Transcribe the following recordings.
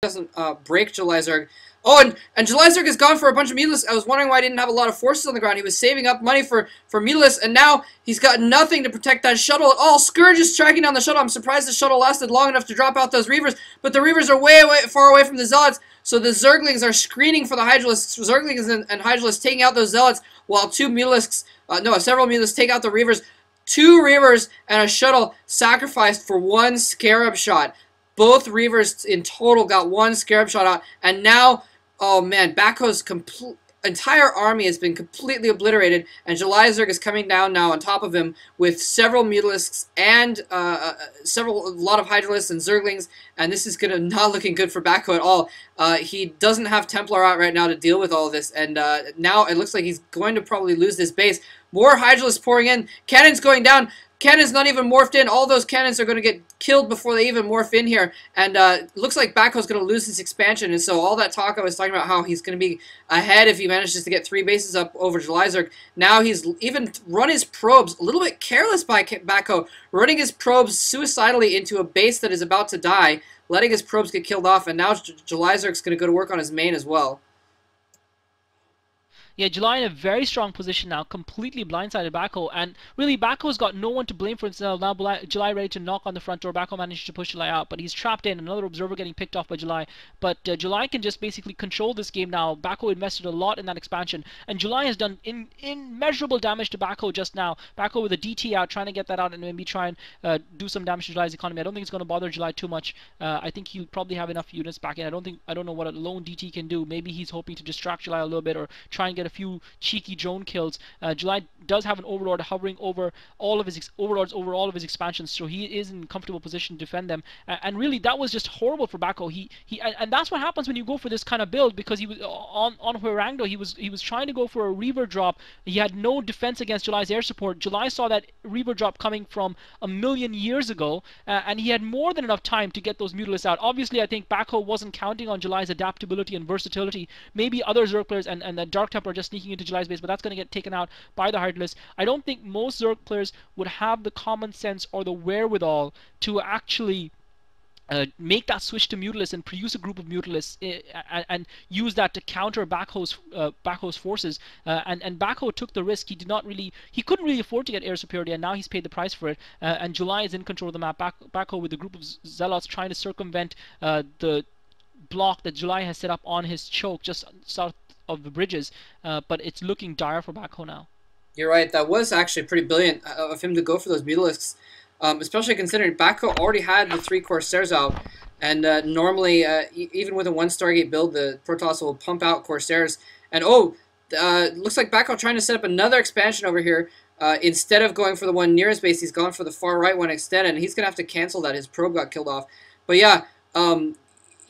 doesn't break JulyZerg. Oh, and JulyZerg is gone for a bunch of meatless. I was wondering why he didn't have a lot of forces on the ground. He was saving up money for meatless, and now he's got nothing to protect that shuttle at all. Scourge is tracking down the shuttle. I'm surprised the shuttle lasted long enough to drop out those Reavers, but the Reavers are way far away from the Zealots, so the Zerglings are screening for the Hydralisks. Zerglings and Hydralisks taking out those Zealots, while several Meatlisks take out the Reavers. 2 Reavers and a shuttle sacrificed for 1 Scarab shot. Both Reavers in total got 1 Scarab shot out, and now, oh man, BackHo's entire army has been completely obliterated, and JulyZerg is coming down now on top of him with several Mutalisks and a lot of Hydralisks and Zerglings, and this is not looking good for BackHo at all. He doesn't have Templar out right now to deal with all of this, and now it looks like he's going to probably lose this base. More Hydralisks pouring in, cannons going down. Cannon's not even morphed in. All those cannons are going to get killed before they even morph in here. And looks like BackHo's going to lose his expansion. And so all that talk I was talking about how he's going to be ahead if he manages to get 3 bases up over JulyZerg. Now he's even run his probes, a little bit careless by BackHo, running his probes suicidally into a base that is about to die, letting his probes get killed off. And now JulyZerg's going to go to work on his main as well. Yeah, July in a very strong position now, completely blindsided BackHo, and really BackHo's got no one to blame for himself. Now July ready to knock on the front door. BackHo managed to push July out, but he's trapped in. Another observer getting picked off by July, but July can just basically control this game now. BackHo invested a lot in that expansion, and July has done immeasurable damage to BackHo just now. BackHo with a DT out, trying to get that out and maybe try and do some damage to July's economy. I don't think it's going to bother July too much. I think he'll probably have enough units back in. I don't know what a lone DT can do. Maybe he's hoping to distract July a little bit or try and get a few cheeky drone kills. July does have an overlord hovering over all of his overlords over all of his expansions, so he is in a comfortable position to defend them. And really, that was just horrible for BackHo. And that's what happens when you go for this kind of build, because he was on Hwarangdo. He was trying to go for a Reaver drop. He had no defense against July's air support. July saw that Reaver drop coming from a million years ago, and he had more than enough time to get those Mutalisks out. Obviously, I think BackHo wasn't counting on July's adaptability and versatility. Maybe other Zerg players and the Dark Templar are just sneaking into July's base, but that's going to get taken out by the Hydralisk. I don't think most Zerg players would have the common sense or the wherewithal to actually make that switch to Mutalisks and produce a group of Mutalisks and use that to counter BackHo's forces. And BackHo took the risk. He couldn't really afford to get air superiority, and now he's paid the price for it. And July is in control of the map. BackHo with a group of Zealots trying to circumvent the block that July has set up on his choke just south of the bridges, but it's looking dire for BackHo now. You're right. That was actually pretty brilliant of him to go for those Mutalisks, especially considering BackHo already had the 3 Corsairs out, and normally, even with a 1 Stargate build, the Protoss will pump out Corsairs. And looks like BackHo trying to set up another expansion over here. Instead of going for the one nearest base, he's gone for the far right one extended, and he's going to have to cancel that. His probe got killed off. But yeah,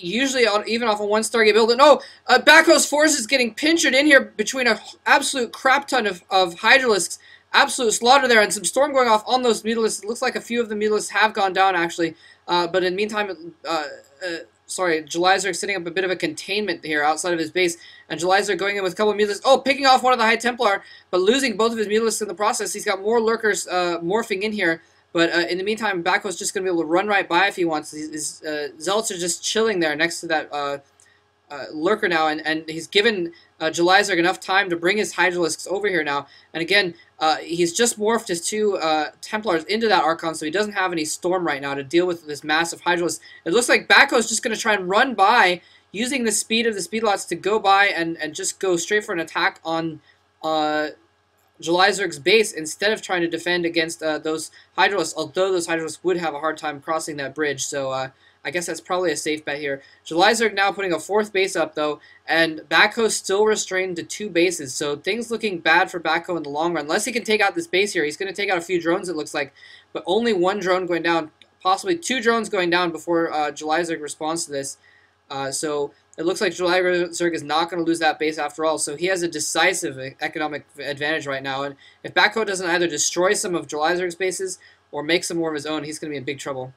usually even off a 1 Stargate build. No, BackHo's force is getting pinchered in here between an absolute crap ton of Hydralisks. Absolute slaughter there, and some storm going off on those Mutalisks. It looks like a few of the Mutalisks have gone down, actually. But in the meantime, JulyZerg setting up a bit of a containment here outside of his base. And JulyZerg going in with a couple of Mutalisks. Oh, picking off one of the High Templar, but losing both of his Mutalisks in the process. He's got more Lurkers morphing in here. But in the meantime, BackHo's just going to be able to run right by if he wants. His Zealots are just chilling there next to that Lurker now, and he's given JulyZerg enough time to bring his Hydralisks over here now. And again, he's just morphed his 2 Templars into that Archon, so he doesn't have any Storm right now to deal with this massive Hydralisk. It looks like BackHo's just going to try and run by, using the speed of the Speedlots to go by and just go straight for an attack on JulyZerg's base instead of trying to defend against those Hydralisks, although those Hydralisks would have a hard time crossing that bridge. So I guess that's probably a safe bet here. JulyZerg now putting a 4th base up, though, and BackHo still restrained to 2 bases. So things looking bad for BackHo in the long run. Unless he can take out this base here. He's going to take out a few drones, it looks like, but only 1 drone going down, possibly 2 drones going down before JulyZerg responds to this. So it looks like JulyZerg is not going to lose that base after all, so he has a decisive economic advantage right now. And if BackHo doesn't either destroy some of JulyZerg's bases or make some more of his own, he's going to be in big trouble.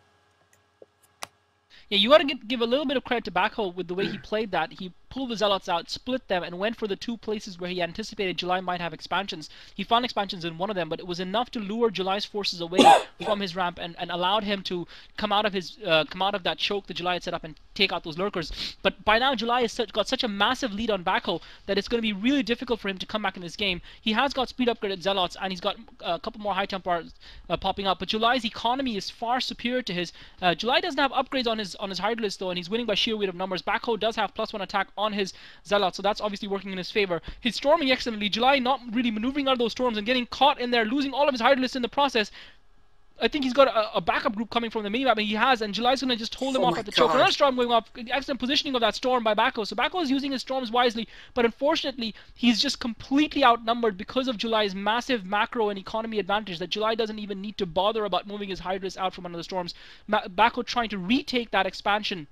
Yeah, you got to give a little bit of credit to BackHo with the way he played that. He pulled the Zealots out, split them, and went for the 2 places where he anticipated July might have expansions. He found expansions in one of them, but it was enough to lure July's forces away from his ramp and allowed him to come out of that choke that July had set up and take out those lurkers. But by now, July has got such a massive lead on BackHo that it's going to be really difficult for him to come back in this game. He has got speed upgraded Zealots, and he's got a couple more high temp bars popping up, but July's economy is far superior to his. July doesn't have upgrades on his hard list though, and he's winning by sheer weight of numbers. BackHo does have +1 attack on his Zealot, so that's obviously working in his favor. He's storming excellently. July not really maneuvering out of those storms and getting caught in there, losing all of his hard list in the process. I think he's got a backup group coming from the minimap, and he has, and July's going to just hold him off at the choke. Another storm going off, excellent positioning of that storm by BackHo. So BackHo is using his storms wisely, but unfortunately, he's just completely outnumbered because of July's massive macro and economy advantage that July doesn't even need to bother about moving his hard list out from under the storms. BackHo trying to retake that expansion.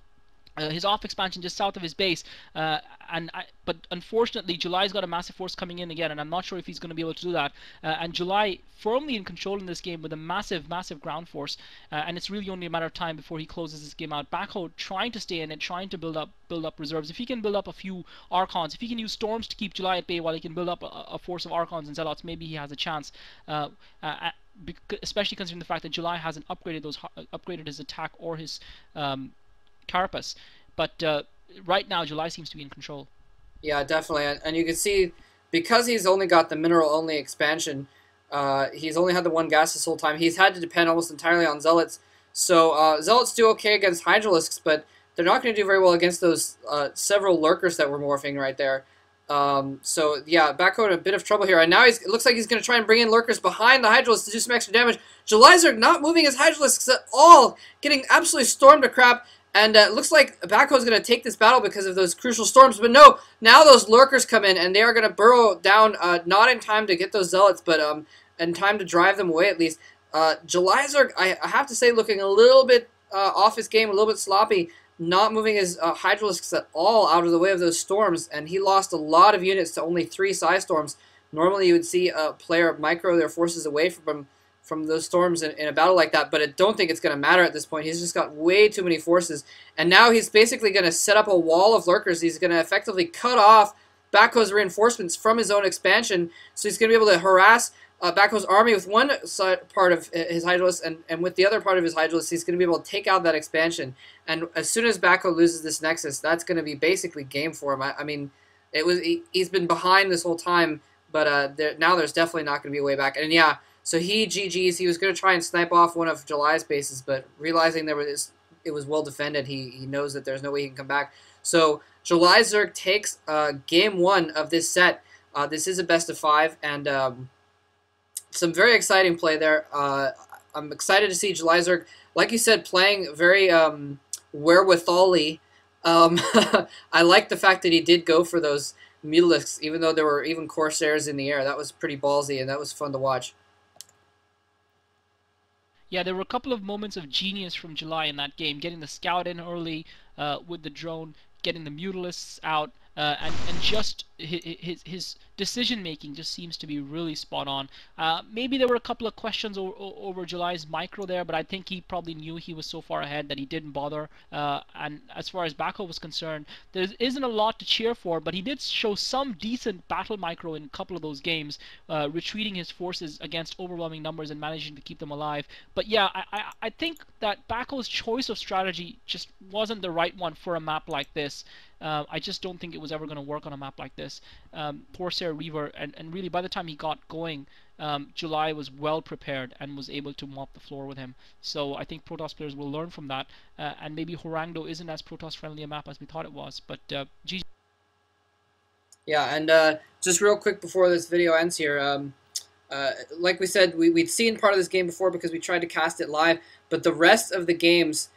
His off expansion just south of his base, but unfortunately July's got a massive force coming in again, and I'm not sure if he's going to be able to do that. And July firmly in control in this game with a massive ground force, and it's really only a matter of time before he closes this game out. BackHo trying to stay in it, trying to build up reserves. If he can build up a few Archons, if he can use storms to keep July at bay while he can build up a force of Archons and Zealots, maybe he has a chance. Especially considering the fact that July hasn't upgraded his attack or his Carapace, but right now July seems to be in control. Yeah, definitely, and you can see because he's only got the mineral only expansion, he's only had the 1 gas this whole time. He's had to depend almost entirely on Zealots. So Zealots do okay against Hydralisks, but they're not going to do very well against those several lurkers that were morphing right there. So yeah, BackHo in a bit of trouble here, and now it looks like he's going to try and bring in lurkers behind the Hydralisks to do some extra damage. JulyZerg not moving his Hydralisks at all, getting absolutely stormed to crap. And it looks like BackHo is going to take this battle because of those crucial storms. But no, now those lurkers come in, and they are going to burrow down, not in time to get those Zealots, but in time to drive them away at least. JulyZerg, I have to say, looking a little bit off his game, a little bit sloppy, not moving his Hydralisks at all out of the way of those storms, and he lost a lot of units to only 3 Psy Storms. Normally you would see a player micro their forces away from those storms in a battle like that, but I don't think it's going to matter at this point. He's just got way too many forces, and now he's basically going to set up a wall of lurkers. He's going to effectively cut off BackHo's reinforcements from his own expansion, so he's going to be able to harass BackHo's army with one part of his Hydralisk, and with the other part of his Hydralisk, he's going to be able to take out that expansion. And as soon as BackHo loses this Nexus, that's going to be basically game for him. I mean, he's been behind this whole time, but now there's definitely not going to be a way back. And yeah, so he GG's. He was going to try and snipe off one of July's bases, but realizing it was well defended, he knows that there's no way he can come back. So JulyZerg takes game 1 of this set. This is a best of 5, and some very exciting play there. I'm excited to see JulyZerg, like you said, playing very wherewithal-y. I like the fact that he did go for those Mutalisks, even though there were even Corsairs in the air. That was pretty ballsy, and that was fun to watch. Yeah, there were a couple of moments of genius from July in that game, getting the scout in early with the drone, getting the Mutalisks out, and just his decision making just seems to be really spot on. Maybe there were a couple of questions over July's micro there, but I think he probably knew he was so far ahead that he didn't bother. And as far as BackHo was concerned, there isn't a lot to cheer for, but he did show some decent battle micro in a couple of those games, retreating his forces against overwhelming numbers and managing to keep them alive. But yeah, I think that BackHo's choice of strategy just wasn't the right one for a map like this. I just don't think it was ever going to work on a map like this. Corsair Reaver, and really by the time he got going, July was well prepared and was able to mop the floor with him. So I think Protoss players will learn from that, and maybe Hwarangdo isn't as Protoss friendly a map as we thought it was, but GG. Yeah, and just real quick before this video ends here, like we said, we'd seen part of this game before because we tried to cast it live, but the rest of the games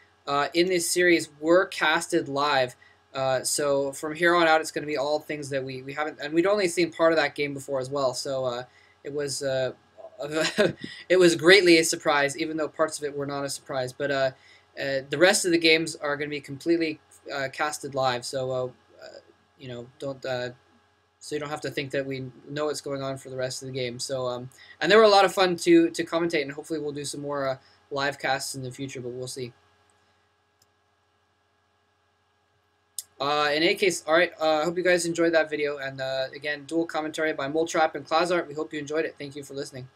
in this series were casted live. So from here on out, it's going to be all things that we haven't, and we'd only seen part of that game before as well. So it was it was greatly a surprise, even though parts of it were not a surprise. But the rest of the games are going to be completely casted live. So you know, so you don't have to think that we know what's going on for the rest of the game. So and they were a lot of fun to commentate, and hopefully we'll do some more live casts in the future. But we'll see. In any case, all right. I hope you guys enjoyed that video. And again, dual commentary by Moletrap and Clazart. We hope you enjoyed it. Thank you for listening.